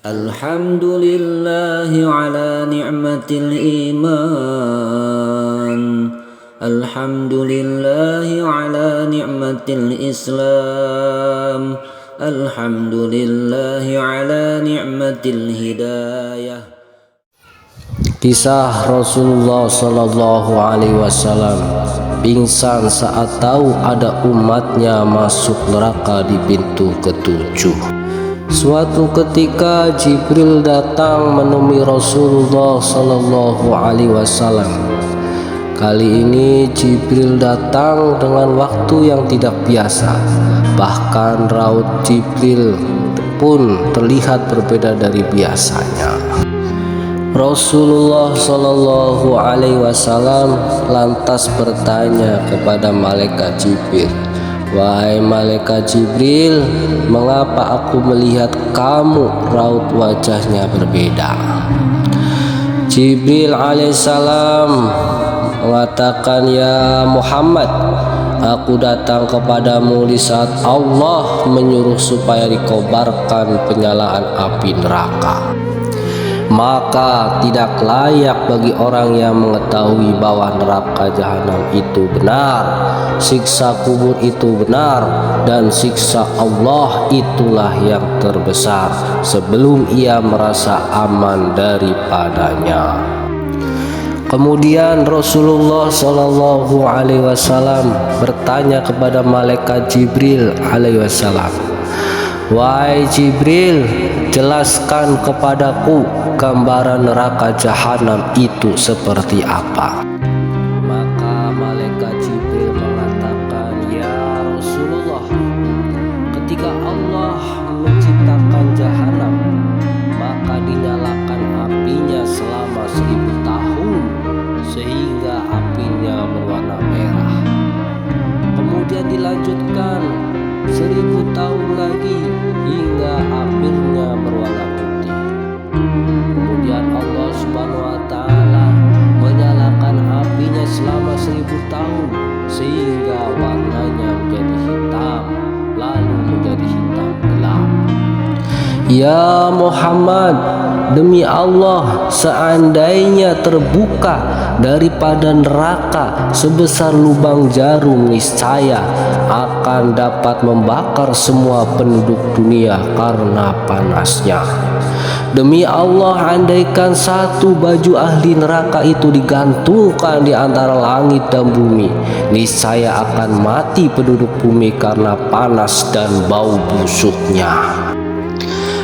Alhamdulillahi ala ni'matil iman. Alhamdulillahi ala ni'matil islam. Alhamdulillahi ala ni'matil hidayah. Kisah Rasulullah Sallallahu Alaihi Wasallam pingsan saat tahu ada umatnya masuk neraka di pintu ketujuh. Suatu ketika Jibril datang menemui Rasulullah Sallallahu Alaihi Wasallam. Kali ini Jibril datang dengan waktu yang tidak biasa. Bahkan raut Jibril pun terlihat berbeda dari biasanya. Rasulullah Sallallahu Alaihi Wasallam lantas bertanya kepada malaikat Jibril, "Wahai malaikat Jibril, mengapa aku melihat kamu raut wajahnya berbeda?" Jibril alaihissalam mengatakan, "Ya Muhammad, aku datang kepadamu di saat Allah menyuruh supaya dikobarkan penyalaan api neraka. Maka tidak layak bagi orang yang mengetahui bahwa neraka jahanam itu benar, siksa kubur itu benar, dan siksa Allah itulah yang terbesar sebelum ia merasa aman daripadanya." Kemudian Rasulullah Shallallahu Alaihi Wasallam bertanya kepada malaikat Jibril alaihi wasallam, "Wahai Jibril, jelaskan kepadaku gambaran neraka jahanam itu seperti apa?" Maka malaikat Jibril mengatakan, "Ya Rasulullah, ketika Allah menciptakan jahanam, maka dinyalakan apinya selama 1000 tahun sehingga apinya berwarna merah. Kemudian dilanjutkan 1000 tahun lagi hingga apinya berwarna putih. Kemudian Allah Subhanahu wa Ta'ala menyalakan apinya selama 1000 tahun sehingga warnanya menjadi hitam, lalu menjadi hitam gelap." Ya Muhammad, demi Allah, seandainya terbuka daripada neraka sebesar lubang jarum, niscaya akan dapat membakar semua penduduk dunia karena panasnya. Demi Allah, andaikan satu baju ahli neraka itu digantungkan di antara langit dan bumi, niscaya akan mati penduduk bumi karena panas dan bau busuknya.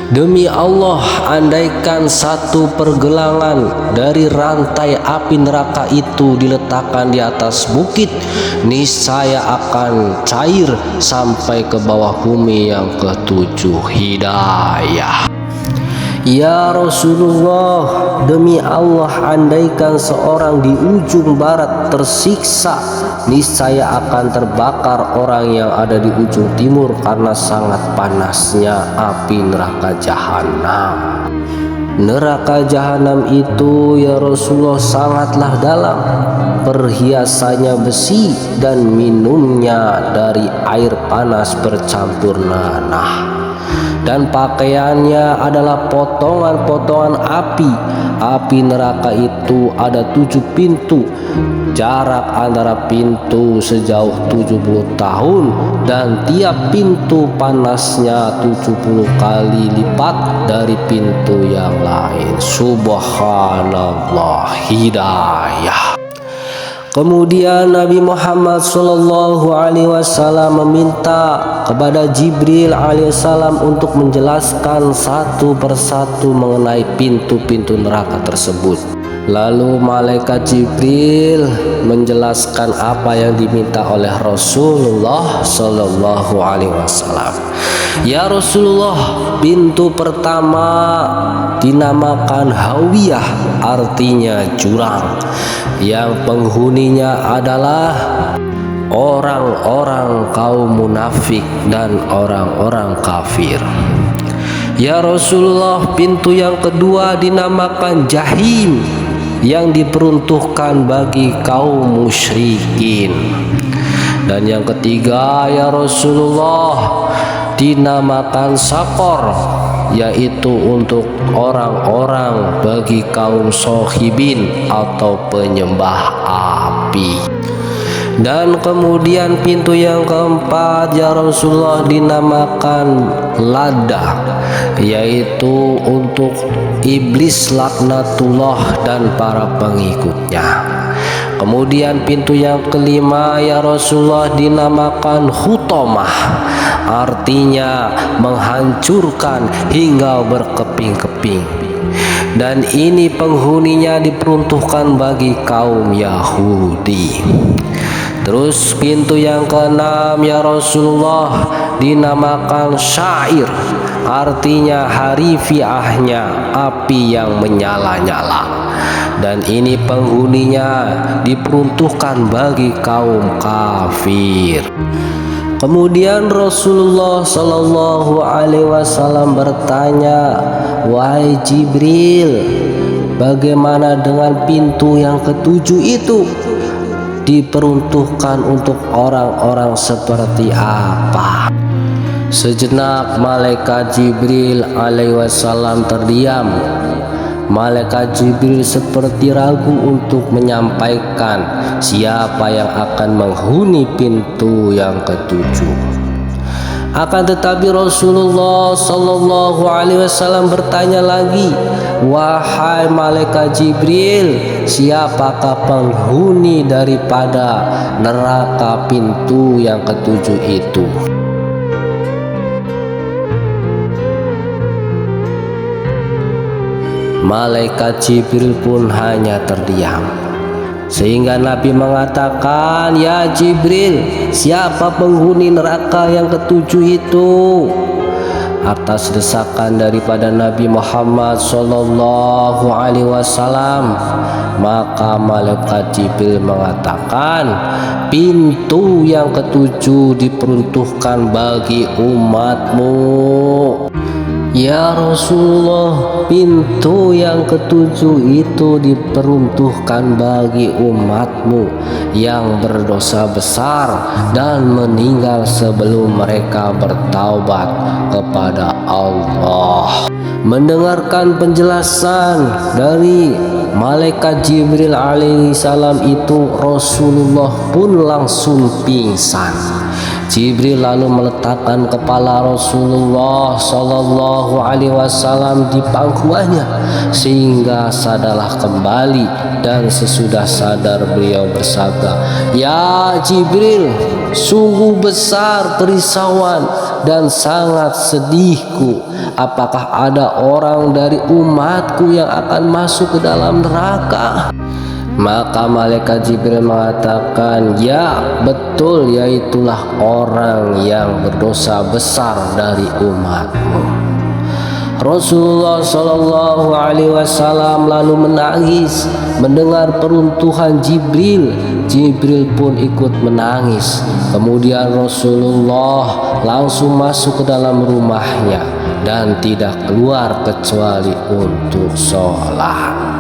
Demi Allah, andaikan satu pergelangan dari rantai api neraka itu diletakkan di atas bukit, niscaya akan cair sampai ke bawah bumi yang ketujuh, hidayah. Ya Rasulullah, demi Allah, andaikan seorang di ujung barat tersiksa, niscaya akan terbakar orang yang ada di ujung timur karena sangat panasnya api neraka jahanam. Neraka jahanam itu, ya Rasulullah, sangatlah dalam. Perhiasannya besi dan minumnya dari air panas bercampur nanah. Dan pakaiannya adalah potongan-potongan api. Api neraka itu ada 7 pintu. Jarak antara pintu sejauh 70 tahun dan tiap pintu panasnya 70 kali lipat dari pintu yang lain. Subhanallah, hidayah. Kemudian Nabi Muhammad Sallallahu Alaihi Wasallam meminta kepada Jibril alaihissalam untuk menjelaskan satu persatu mengenai pintu-pintu neraka tersebut. Lalu malaikat Jibril menjelaskan apa yang diminta oleh Rasulullah Sallallahu Alaihi Wasallam. Ya Rasulullah, pintu pertama dinamakan Hawiyah, artinya jurang, yang penghuninya adalah orang-orang kaum munafik dan orang-orang kafir. Ya Rasulullah, pintu yang kedua dinamakan Jahim, yang diperuntukkan bagi kaum musyrikin. Dan yang ketiga, ya Rasulullah, dinamakan Sakor, yaitu untuk orang-orang bagi kaum sohibin atau penyembah api. Dan kemudian pintu yang keempat ya Rasulullah dinamakan Laddah, yaitu untuk iblis laknatullah dan para pengikutnya. Kemudian pintu yang kelima ya Rasulullah dinamakan Hutomah, artinya menghancurkan hingga berkeping-keping. Dan ini penghuninya diperuntukkan bagi kaum Yahudi. Terus pintu yang keenam ya Rasulullah dinamakan Syair, artinya harifiahnya api yang menyala-nyala. Dan ini penghuninya diperuntukkan bagi kaum kafir. Kemudian Rasulullah Shallallahu Alaihi Wasallam bertanya, wahai Jibril, bagaimana dengan pintu yang ketujuh itu? Diperuntukkan untuk orang-orang seperti apa? Sejenak malaikat Jibril alaihi wasallam terdiam. Malaikat Jibril seperti ragu untuk menyampaikan siapa yang akan menghuni pintu yang ketujuh. Akan tetapi Rasulullah Shallallahu Alaihi Wasallam bertanya lagi, wahai malaikat Jibril, siapakah penghuni daripada neraka pintu yang ketujuh itu? Malaikat Jibril pun hanya terdiam. Sehingga Nabi mengatakan, ya Jibril, siapa penghuni neraka yang ketujuh itu? Atas desakan daripada Nabi Muhammad Sallallahu Alaihi Wasallam, maka malaikat Jibril mengatakan, pintu yang ketujuh diperuntukkan bagi umatmu. Ya Rasulullah, pintu yang ketujuh itu diperuntukkan bagi umatmu yang berdosa besar dan meninggal sebelum mereka bertaubat kepada Allah. Mendengarkan penjelasan dari malaikat Jibril alaihi salam itu, Rasulullah pun langsung pingsan. Jibril lalu meletakkan kepala Rasulullah Sallallahu Alaihi Wasallam di pangkuannya sehingga sadarlah kembali, dan sesudah sadar beliau bersabda, ya Jibril, sungguh besar kerisauan dan sangat sedihku. Apakah ada orang dari umatku yang akan masuk ke dalam neraka? Maka malaikat Jibril mengatakan, ya betul, yaitulah orang yang berdosa besar dari umatmu. Rasulullah Shallallahu Alaihi Wasallam lalu menangis mendengar peruntukan Jibril. Jibril pun ikut menangis. Kemudian Rasulullah langsung masuk ke dalam rumahnya dan tidak keluar kecuali untuk sholat.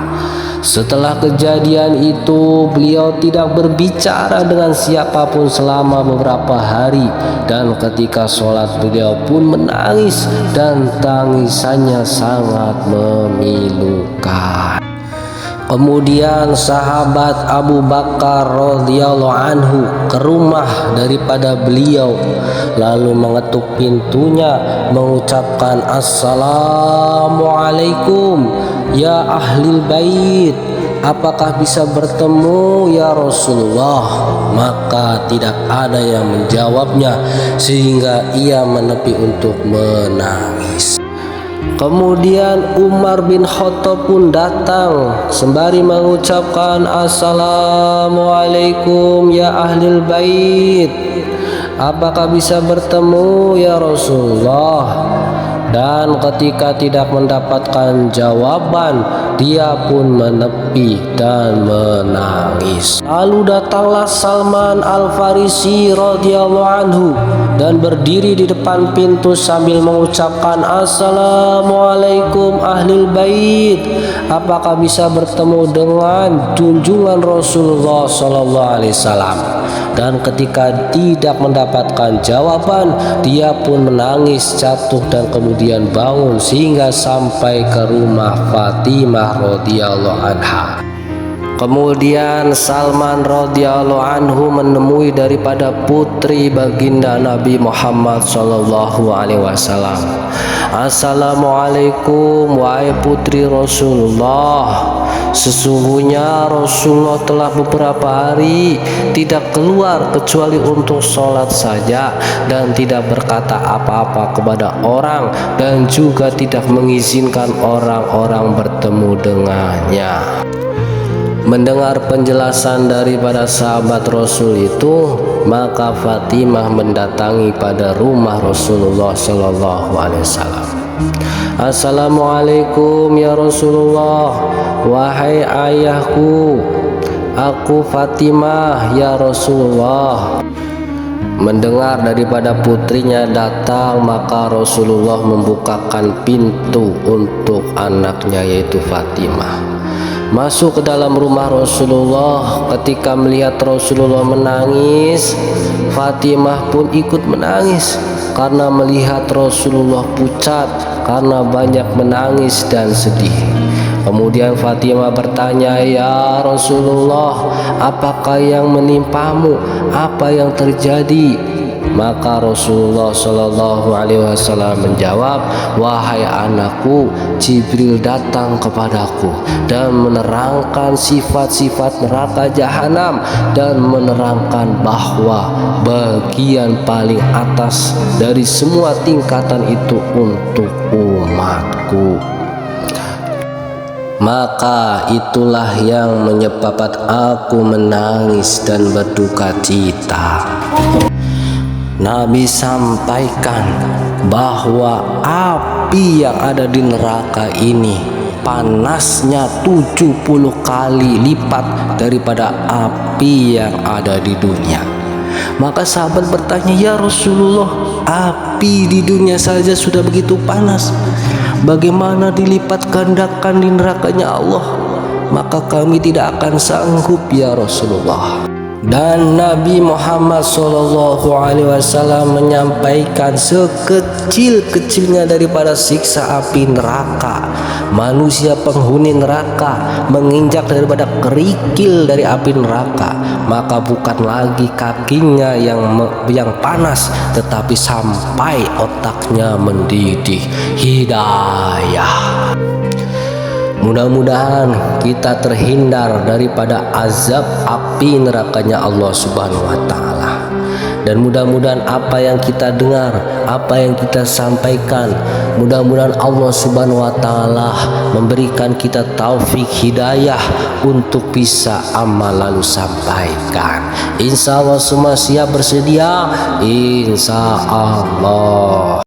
Setelah kejadian itu, beliau tidak berbicara dengan siapapun selama beberapa hari, dan ketika sholat beliau pun menangis dan tangisannya sangat memilukan. Kemudian sahabat Abu Bakar radhiyallahu anhu ke rumah daripada beliau, lalu mengetuk pintunya mengucapkan, Assalamualaikum ya ahlil bait, apakah bisa bertemu ya Rasulullah? Maka tidak ada yang menjawabnya sehingga ia menepi untuk menangis. Kemudian Umar bin Khattab pun datang sembari mengucapkan, Assalamualaikum ya ahlil bait, apakah bisa bertemu ya Rasulullah? Dan ketika tidak mendapatkan jawaban, dia pun menepi dan menangis. Lalu datanglah Salman Al-Farisi radhiyallahu anhu dan berdiri di depan pintu sambil mengucapkan, Assalamualaikum ahlil bait, apakah bisa bertemu dengan junjungan Rasulullah Sallallahu Alaihi Wasallam. Dan ketika tidak mendapatkan jawaban, dia pun menangis, jatuh dan kemudian bangun sehingga sampai ke rumah Fatimah radhiyallahu anha. Kemudian Salman radhiyallahu anhu menemui daripada putri baginda Nabi Muhammad sallallahu alaihi wasallam. Assalamualaikum wahai putri Rasulullah. Sesungguhnya Rasulullah telah beberapa hari tidak keluar kecuali untuk sholat saja dan tidak berkata apa-apa kepada orang dan juga tidak mengizinkan orang-orang bertemu dengannya. Mendengar penjelasan daripada sahabat Rasul itu, maka Fatimah mendatangi pada rumah Rasulullah Sallallahu Alaihi Wasallam. Assalamualaikum ya Rasulullah, wahai ayahku, aku Fatimah ya Rasulullah. Mendengar daripada putrinya datang, maka Rasulullah membukakan pintu untuk anaknya yaitu Fatimah. Masuk ke dalam rumah Rasulullah. Ketika melihat Rasulullah menangis, Fatimah pun ikut menangis karena melihat Rasulullah pucat karena banyak menangis dan sedih. Kemudian Fatimah bertanya, "Ya Rasulullah, apakah yang menimpamu? Apa yang terjadi?" Maka Rasulullah Shallallahu Alaihi Wasallam menjawab, "Wahai anakku, Jibril datang kepadaku dan menerangkan sifat-sifat neraka jahanam dan menerangkan bahwa bagian paling atas dari semua tingkatan itu untuk umatku." Maka itulah yang menyebabkan aku menangis dan berduka cita. Nabi sampaikan bahwa api yang ada di neraka ini panasnya 70 kali lipat daripada api yang ada di dunia. Maka sahabat bertanya, "Ya Rasulullah, api di dunia saja sudah begitu panas, bagaimana dilipat gandakan di nerakanya Allah?" Maka kami tidak akan sanggup ya Rasulullah. Dan Nabi Muhammad SAW menyampaikan sekecil-kecilnya daripada siksa api neraka, manusia penghuni neraka menginjak daripada kerikil dari api neraka, maka bukan lagi kakinya yang panas, tetapi sampai otaknya mendidih. Hidayah. Mudah-mudahan kita terhindar daripada azab api nerakanya Allah Subhanahu wa Ta'ala. Dan mudah-mudahan apa yang kita dengar, apa yang kita sampaikan, mudah-mudahan Allah Subhanahu wa Ta'ala memberikan kita taufik hidayah untuk bisa amal lalu sampaikan. Insya Allah semua siap bersedia? Insya Allah.